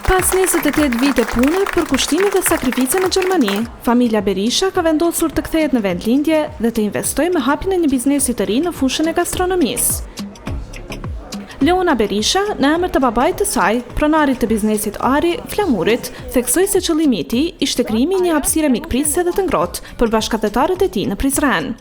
Pas 28 vite pune për kushtimin dhe sakrificën në Gjermani, familja Berisha ka vendosur të kthehet në vendlindje dhe të investojë me hapjen e një biznesi të ri në fushën e gastronomisë. Leona Berisha, në emër të babait të saj, pronarit të biznesit Ari Flamurit, theksoi se qëllimi i tij ishte krijimi i një hapësire mikpritëse dhe të ngrohtë për bashkëdhetarët e tij në Prizren.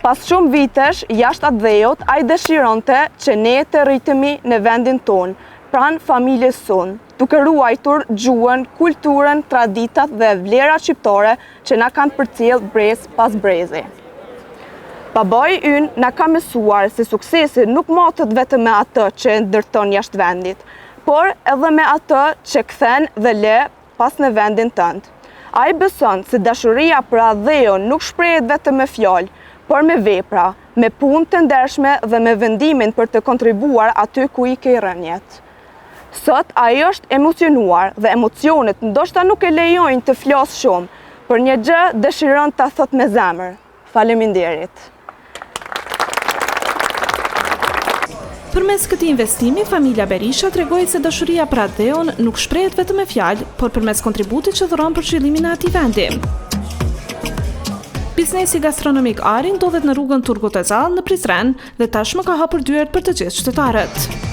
Pas shumë vitesh, jashtë atë dhejot, ai dëshironte që ne të rritemi në vendin tonë, pranë familjes sonë, duke ruajtur gjuhën, kulturën, traditat dhe vlerat shqiptare që na kanë përcjell brez pas brezi. Babai ynë na ka mësuar se suksesi nuk matet vetëm me atë që ndërton jashtë vendit, por edhe me atë që kthen dhe le pas në vendin tënd. Ai beson se dashuria për adhejon nuk shprehet vetëm me fjalë, por me vepra, me punë të ndershme dhe me vendimin për të kontribuar aty ku i ke rënjet. Sot ai është emocionuar dhe emocionet ndoshta nuk e lejojnë të flasë shumë, por një gjë dëshiron ta thot me zemër. Faleminderit. Përmes këtij investimi, familja Berisha tregoi se dashuria për adhejon nuk shprehet vetëm me fjalë, por përmes kontributit që dhuron për zhvillimin e atij vendi. Biznesi gastronomik Ari ndodhet në rrugën Turgut Özal në Prizren dhe tashmë ka hapur dyert për të gjithë qytetarët.